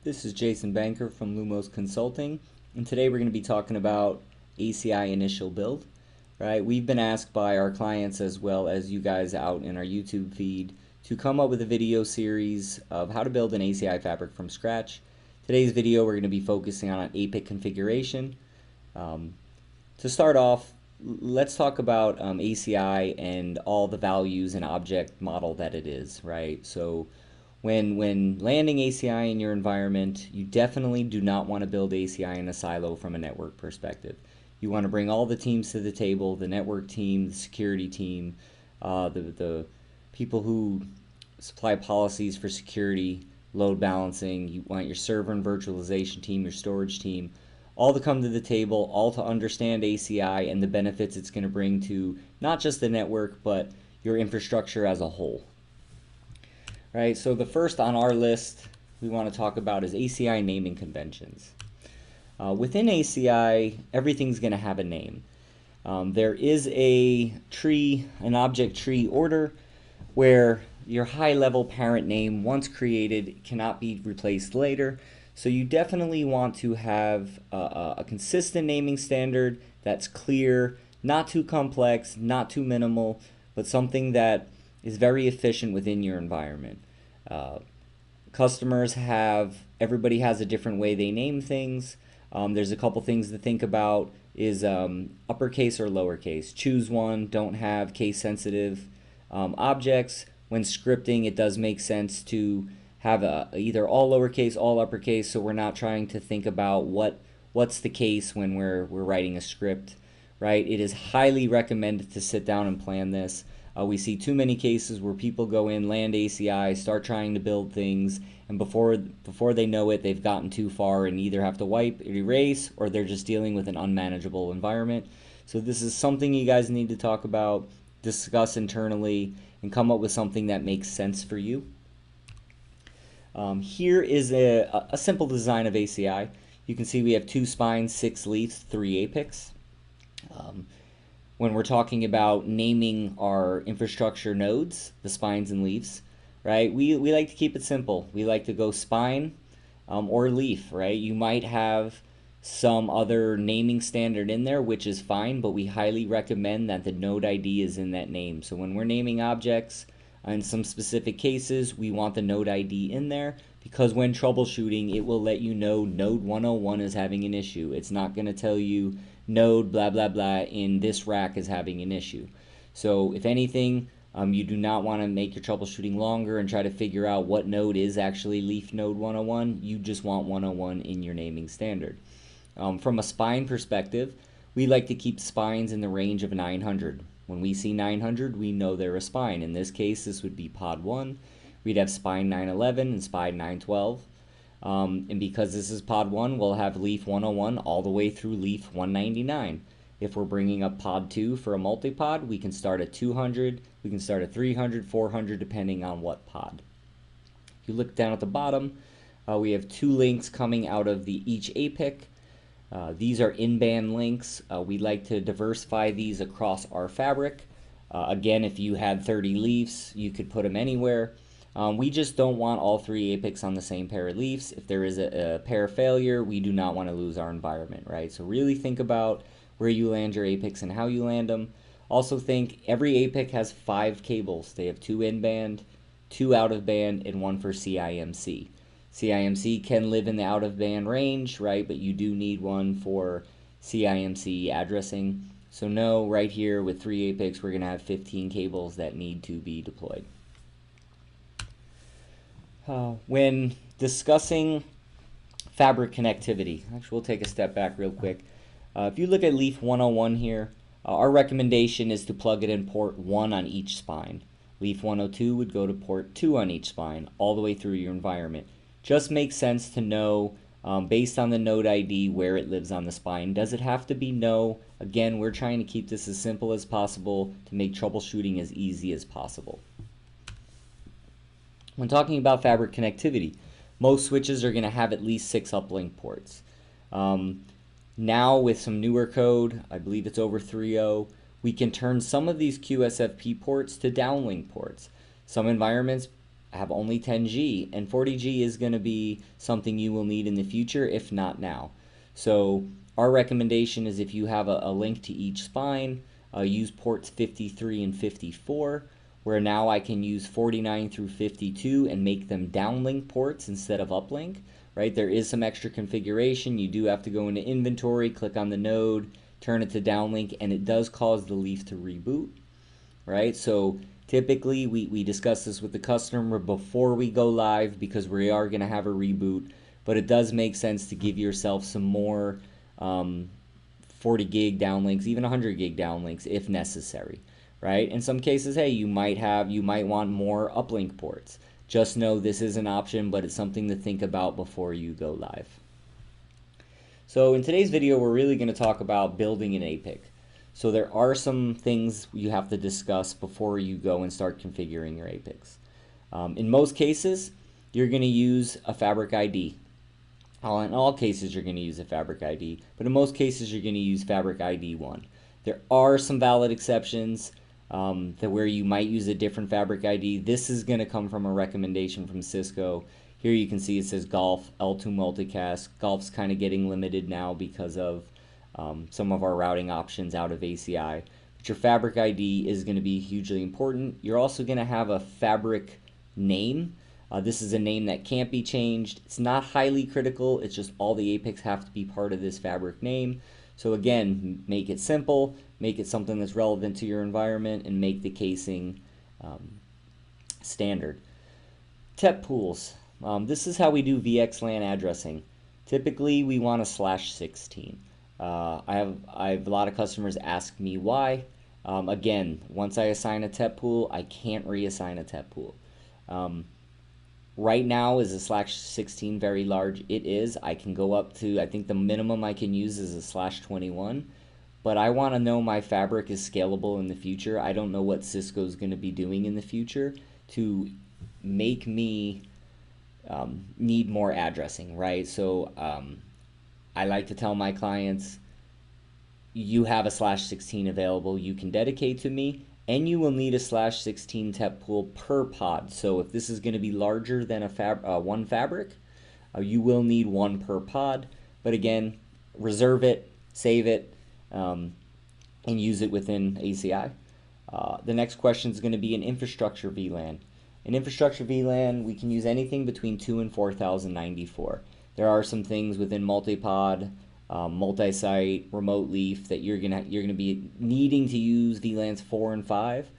This is Jason Banker from LumosConsulting, and today we're going to be talking about ACI initial build. Right? We've been asked by our clients as well as you guys out in our YouTube feed to come up with a video series of how to build an ACI fabric from scratch. Today's video we're going to be focusing on an APIC configuration. To start off, let's talk about ACI and all the values and object model that it is, right? So when landing ACI in your environment, you definitely do not want to build ACI in a silo from a network perspective. You want to bring all the teams to the table, the network team, the security team, the people who supply policies for security, load balancing. You want your server and virtualization team, your storage team, all to come to the table, all to understand ACI and the benefits it's going to bring to not just the network, but your infrastructure as a whole. Right, so the first on our list we want to talk about is ACI naming conventions. Within ACI, everything's going to have a name. There is a tree, an object tree order, where your high-level parent name, once created, cannot be replaced later. So you definitely want to have a consistent naming standard that's clear, not too complex, not too minimal, but something that is very efficient within your environment. Customers everybody has a different way they name things. There's a couple things to think about is uppercase or lowercase. Choose one, don't have case sensitive objects. When scripting, it does make sense to have either all lowercase, all uppercase, so we're not trying to think about what's the case when we're writing a script, right? It is highly recommended to sit down and plan this. We see too many cases where people go in, land ACI, start trying to build things, and before they know it, they've gotten too far and either have to wipe, erase, or they're just dealing with an unmanageable environment. So this is something you guys need to talk about, discuss internally, and come up with something that makes sense for you. Here is a simple design of ACI. You can see we have 2 spines, 6 leaves, 3 APICs. When we're talking about naming our infrastructure nodes, the spines and leaves, right? We like to keep it simple. We like to go spine or leaf, right? You might have some other naming standard in there, which is fine, but we highly recommend that the node ID is in that name. So when we're naming objects, in some specific cases, we want the node ID in there because when troubleshooting, it will let you know node 101 is having an issue. It's not going to tell you node blah blah blah in this rack is having an issue. So if anything, you do not want to make your troubleshooting longer and try to figure out what node is actually leaf node 101. You just want 101 in your naming standard. From a spine perspective, we like to keep spines in the range of 900. When we see 900, we know they're a spine. In this case, this would be pod 1. We'd have spine 911 and spine 912. And because this is pod 1, we'll have leaf 101 all the way through leaf 199. If we're bringing up pod 2 for a multi-pod, we can start at 200, we can start at 300, 400, depending on what pod. If you look down at the bottom, we have 2 links coming out of each APIC. These are in-band links. We like to diversify these across our fabric. Again, if you had 30 leaves, you could put them anywhere. We just don't want all 3 APICs on the same pair of leaves. If there is a pair failure, we do not want to lose our environment, right? So really think about where you land your APICs and how you land them. Also think every APIC has 5 cables. They have 2 in-band, 2 out-of-band, and 1 for CIMC. CIMC can live in the out-of-band range, right? But you do need one for CIMC addressing. So no, right here with 3 APICs, we're going to have 15 cables that need to be deployed. When discussing fabric connectivity, actually we'll take a step back real quick. If you look at leaf 101 here, our recommendation is to plug it in port 1 on each spine. Leaf 102 would go to port 2 on each spine, all the way through your environment. Just makes sense to know, based on the node ID, where it lives on the spine. Does it have to be? No. Again, we're trying to keep this as simple as possible to make troubleshooting as easy as possible. When talking about fabric connectivity, most switches are going to have at least 6 uplink ports. Now with some newer code, I believe it's over 3.0, we can turn some of these QSFP ports to downlink ports. Some environments have only 10G, and 40G is going to be something you will need in the future, if not now. So our recommendation is if you have a link to each spine, use ports 53 and 54, where now I can use 49 through 52 and make them downlink ports instead of uplink, right? There is some extra configuration. You do have to go into inventory, click on the node, turn it to downlink, and it does cause the leaf to reboot, right? So typically we discuss this with the customer before we go live because we are going to have a reboot, but it does make sense to give yourself some more 40 gig downlinks, even 100 gig downlinks if necessary, right? In some cases, hey, you might want more uplink ports. Just know this is an option, but it's something to think about before you go live. So in today's video, we're really going to talk about building an APIC. So there are some things you have to discuss before you go and start configuring your APICs. In most cases, you're going to use a Fabric ID. In all cases, you're going to use a Fabric ID, but in most cases, you're going to use Fabric ID 1. There are some valid exceptions where you might use a different Fabric ID. This is going to come from a recommendation from Cisco. Here you can see it says Golf, L2 multicast. Golf's kind of getting limited now because of some of our routing options out of ACI. But your Fabric ID is going to be hugely important. You're also going to have a Fabric name. This is a name that can't be changed. It's not highly critical. It's just all the APICs have to be part of this Fabric name. So again, make it simple, make it something that's relevant to your environment, and make the casing standard. TEP Polls. This is how we do VXLAN addressing. Typically, we want a /16. I have a lot of customers ask me why. Again, once I assign a TEP pool, I can't reassign a TEP pool. Right now, is a /16 very large? It is. I can go up to, I think the minimum I can use is a /21, but I want to know my fabric is scalable in the future. I don't know what Cisco is going to be doing in the future to make me need more addressing, right? So I like to tell my clients, you have a /16 available, you can dedicate to me, and you will need a /16 TEP pool per pod. So if this is going to be larger than one fabric, you will need one per pod. But again, reserve it, save it, and use it within ACI. The next question is going to be an infrastructure VLAN. In infrastructure VLAN, we can use anything between 2 and 4094. There are some things within multi-pod, multi-site, remote leaf that you're gonna be needing to use VLANs 4 and 5.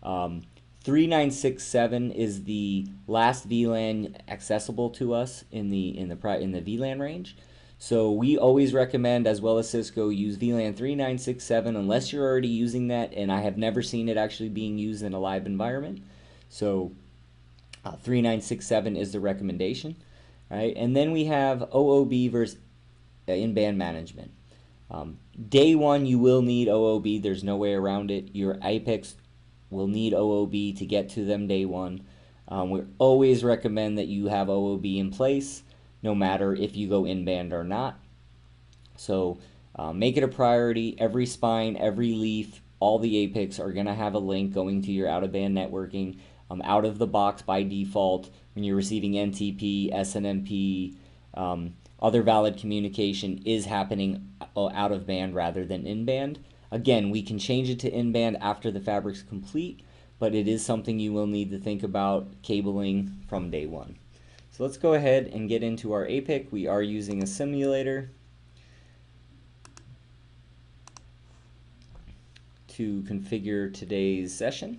3967 is the last VLAN accessible to us in the VLAN range. So we always recommend, as well as Cisco, use VLAN 3967 unless you're already using that, and I have never seen it actually being used in a live environment. So 3967 is the recommendation, right? And then we have OOB versus in-band management. Day one, you will need OOB. There's no way around it. Your APICs will need OOB to get to them day one. We always recommend that you have OOB in place, no matter if you go in-band or not. So make it a priority. Every spine, every leaf, all the APICs are going to have a link going to your out-of-band networking. Out of the box by default, when you're receiving NTP, SNMP, other valid communication is happening out of band rather than in band. Again, we can change it to in band after the fabric's complete, but it is something you will need to think about cabling from day one. So let's go ahead and get into our APIC. We are using a simulator to configure today's session.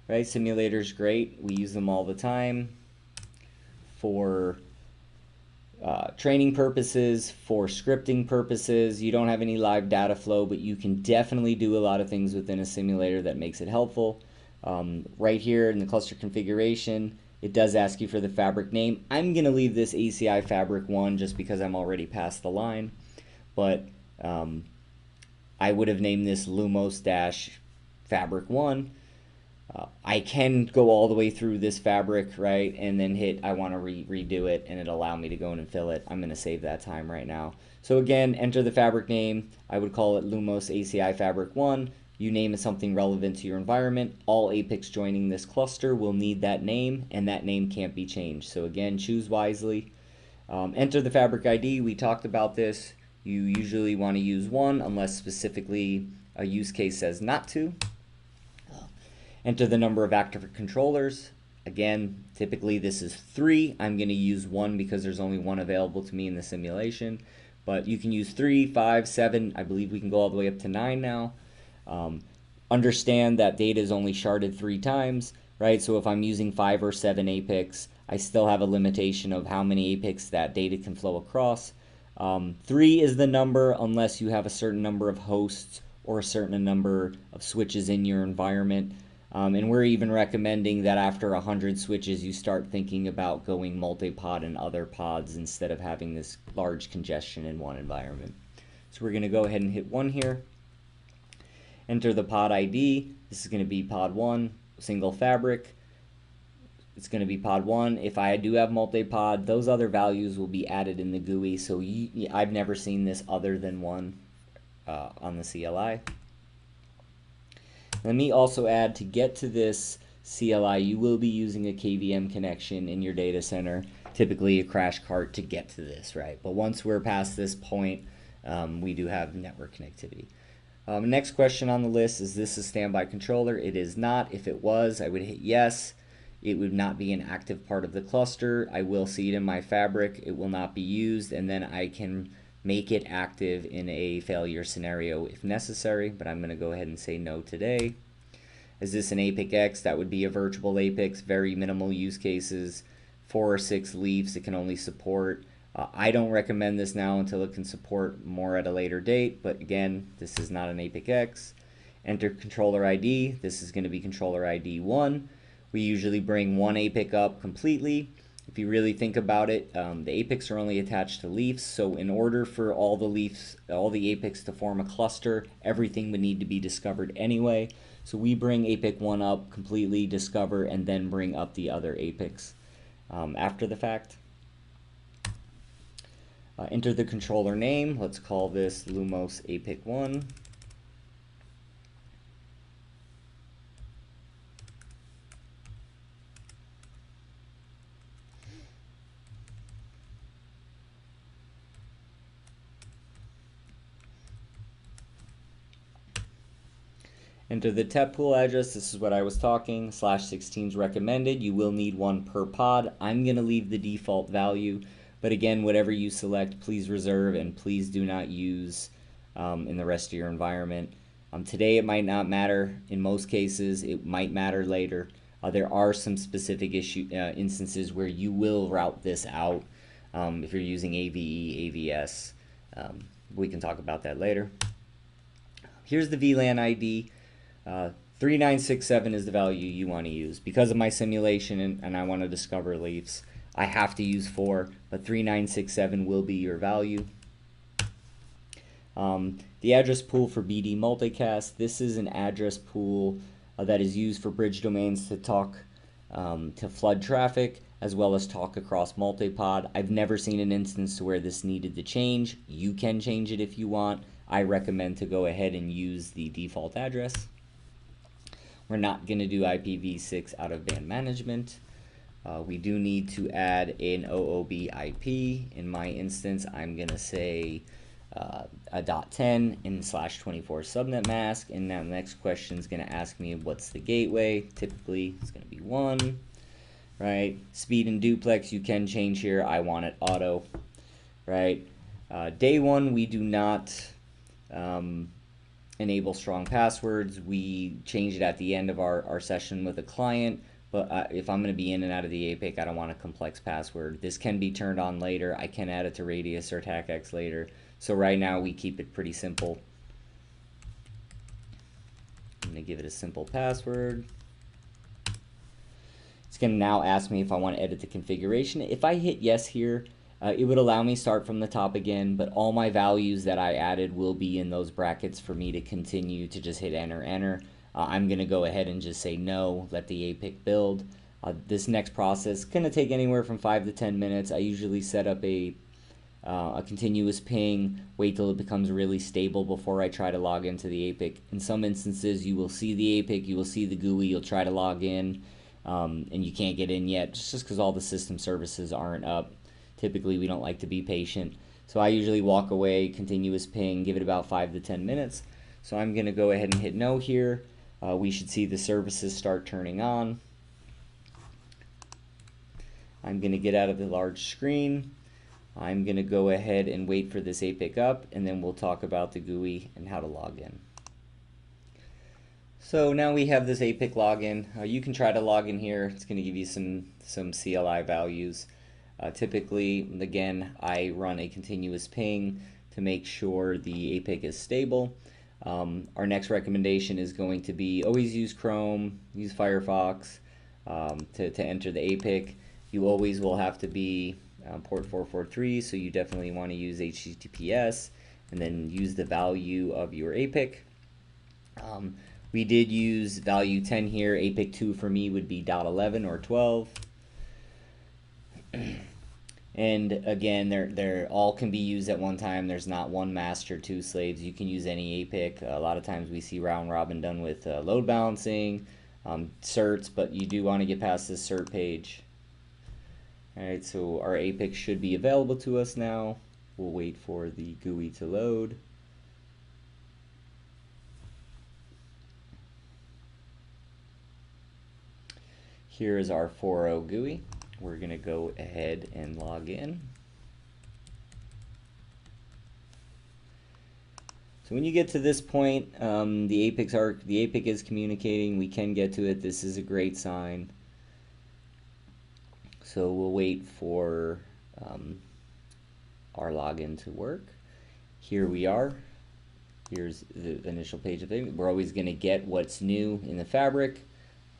Right, simulator's great. We use them all the time for training purposes, for scripting purposes. You don't have any live data flow, but you can definitely do a lot of things within a simulator that makes it helpful. Right here in the cluster configuration, it does ask you for the fabric name. I'm going to leave this ACI Fabric 1 just because I'm already past the line, but I would have named this Lumos-Fabric 1. I can go all the way through this fabric, right, and then hit I want to redo it, and it'll allow me to go in and fill it. I'm going to save that time right now. So again, enter the fabric name. I would call it Lumos ACI Fabric 1. you name it something relevant to your environment. All APICs joining this cluster will need that name, and that name can't be changed. So again, choose wisely. Enter the fabric ID. We talked about this. You usually want to use 1 unless specifically a use case says not to. Enter the number of active controllers. Again, typically this is 3. I'm going to use 1 because there's only 1 available to me in the simulation. But you can use 3, 5, 7. I believe we can go all the way up to 9 now. Understand that data is only sharded 3 times, right? So if I'm using 5 or 7 APICs, I still have a limitation of how many APICs that data can flow across. 3 is the number unless you have a certain number of hosts or a certain number of switches in your environment. And we're even recommending that after 100 switches, you start thinking about going multi-pod and other pods instead of having this large congestion in one environment. So we're going to go ahead and hit 1 here. Enter the pod ID. This is going to be pod 1, single fabric. It's going to be pod 1. If I do have multi-pod, those other values will be added in the GUI. So I've never seen this other than 1 on the CLI. Let me also add, to get to this CLI, you will be using a KVM connection in your data center, typically a crash cart to get to this, right? But once we're past this point, we do have network connectivity. Next question on the list, is this a standby controller? It is not. If it was, I would hit yes. It would not be an active part of the cluster. I will see it in my fabric. It will not be used, and then I can make it active in a failure scenario if necessary, but I'm going to go ahead and say no today. Is this an APIC X? That would be a virtual APIC, very minimal use cases, 4 or 6 leaves it can only support. I don't recommend this now until it can support more at a later date, but again, this is not an APIC X. Enter controller ID. This is going to be controller ID 1. We usually bring 1 APIC up completely. If you really think about it, the APICs are only attached to leaves, so in order for all the leaves, all the APICs to form a cluster, everything would need to be discovered anyway. So we bring APIC 1 up completely, discover, and then bring up the other APICs after the fact. Enter the controller name. Let's call this Lumos APIC 1. Enter the TEP pool address. This is what I was talking. /16 is recommended. You will need 1 per pod. I'm going to leave the default value, but again, whatever you select, please reserve and please do not use in the rest of your environment. Today it might not matter. In most cases, it might matter later. There are some specific instances where you will route this out if you're using AVE, AVS. We can talk about that later. Here's the VLAN ID. 3967 is the value you want to use. Because of my simulation and I want to discover leaves, I have to use 4, but 3967 will be your value. The address pool for BD multicast. This is an address pool that is used for bridge domains to talk to flood traffic as well as talk across multipod. I've never seen an instance to where this needed to change. You can change it if you want. I recommend to go ahead and use the default address. We're not going to do IPv6 out of band management. We do need to add an OOB IP. In my instance, I'm going to say a .10 in /24 subnet mask. And now the next question is going to ask me what's the gateway. Typically, it's going to be 1. Right? Speed and duplex, you can change here. I want it auto. Right? Day 1, we do not enable strong passwords. We change it at the end of our session with a client, but if I'm going to be in and out of the APIC, I don't want a complex password. This can be turned on later. I can add it to Radius or TACX later. So right now we keep it pretty simple. I'm going to give it a simple password. It's going to now ask me if I want to edit the configuration. If I hit yes here, it would allow me start from the top again, but all my values that I added will be in those brackets for me to continue to just hit enter, enter. I'm going to go ahead and just say no, let the APIC build. This next process is going to take anywhere from 5 to 10 minutes. I usually set up a A continuous ping, wait till it becomes really stable before I try to log into the APIC. In some instances, you will see the APIC, you will see the GUI, you'll try to log in, and you can't get in yet, just because all the system services aren't up. Typically, we don't like to be patient. So I usually walk away, continuous ping, give it about 5 to 10 minutes. So I'm going to go ahead and hit no here. We should see the services start turning on. I'm going to get out of the large screen. I'm going to go ahead and wait for this APIC up, and then we'll talk about the GUI and how to log in. So now we have this APIC login. You can try to log in here. It's going to give you some CLI values. Typically, again, I run a continuous ping to make sure the APIC is stable. Our next recommendation is going to be always use Chrome, use Firefox to enter the APIC. You always will have to be port 443, so you definitely want to use HTTPS and then use the value of your APIC. We did use value 10 here. APIC 2 for me would be .11 or 12. And again, they're all can be used at one time. There's not one master, two slaves. You can use any APIC. A lot of times we see round robin done with load balancing, certs, but you do want to get past this cert page. Alright, so our APIC should be available to us now. We'll wait for the GUI to load. Here is our 4.0 GUI. We're going to go ahead and log in. So when you get to this point, the APIC is communicating. We can get to it. This is a great sign. So we'll wait for our login to work. Here we are. Here's the initial page of it. We're always going to get what's new in the fabric.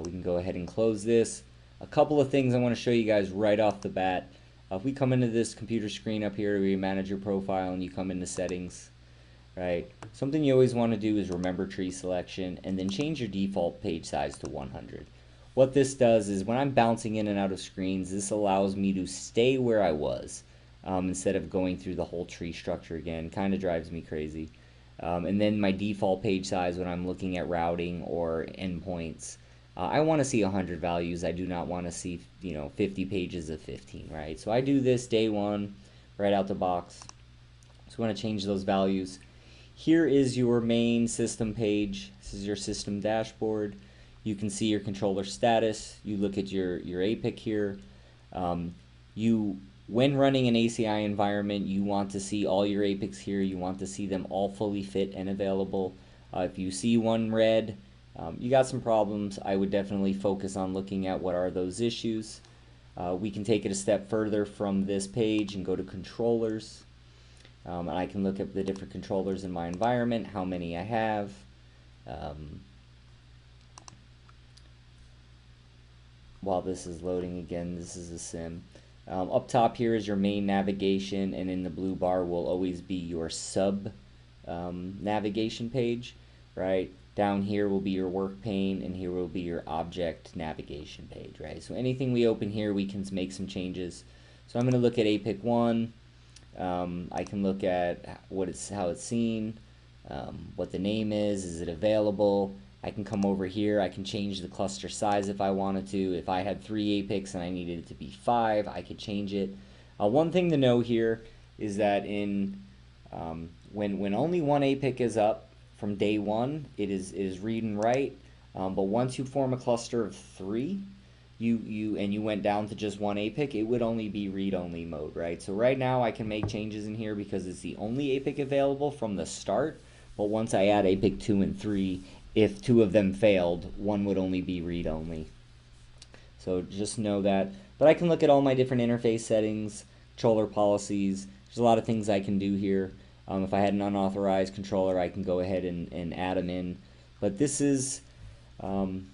We can go ahead and close this. A couple of things I want to show you guys right off the bat. If we come into this computer screen up here where you manage your profile and you come into settings, right? Something you always want to do is remember tree selection and then change your default page size to 100. What this does is when I'm bouncing in and out of screens, this allows me to stay where I was instead of going through the whole tree structure again. Kind of drives me crazy. And then my default page size when I'm looking at routing or endpoints, I want to see 100 values. I do not want to see 50 pages of 15, right? So I do this day one right out the box. So we want to change those values. Here is your main system page. This is your system dashboard. You can see your controller status. You look at your APIC here. When running an ACI environment, you want to see all your APICs here. You want to see them all fully fit and available. If you see one red, you got some problems. I would definitely focus on looking at what are those issues. We can take it a step further from this page and go to controllers. And I can look at the different controllers in my environment, how many I have. While this is loading again, this is a sim. Up top here is your main navigation, and in the blue bar will always be your sub navigation page, right? Down here will be your work pane, and here will be your object navigation page, right? So anything we open here, we can make some changes. So I'm going to look at APIC 1. I can look at how it's seen, what the name is it available. I can come over here, I can change the cluster size if I wanted to. If I had 3 APICs and I needed it to be 5, I could change it. One thing to know here is that when only one APIC is up from day one, it is read and write. But once you form a cluster of 3, you went down to just one APIC, it would only be read-only mode, right? So right now I can make changes in here because it's the only APIC available from the start. But once I add APIC 2 and 3, if 2 of them failed, one would only be read-only. So just know that. But I can look at all my different interface settings, controller policies. There's a lot of things I can do here. If I had an unauthorized controller, I can go ahead and add them in. But this is good.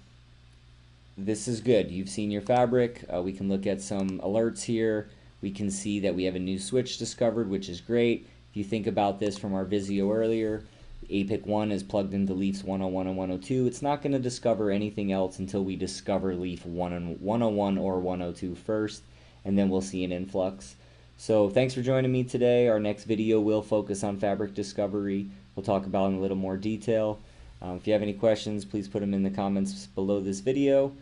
You've seen your fabric. We can look at some alerts here. We can see that we have a new switch discovered, which is great. If you think about this from our Visio earlier, APIC 1 is plugged into leafs 101 and 102. It's not going to discover anything else until we discover leaf 101 or 102 first, and then we'll see an influx. So thanks for joining me today. Our next video will focus on fabric discovery. We'll talk about it in a little more detail. If you have any questions, please put them in the comments below this video.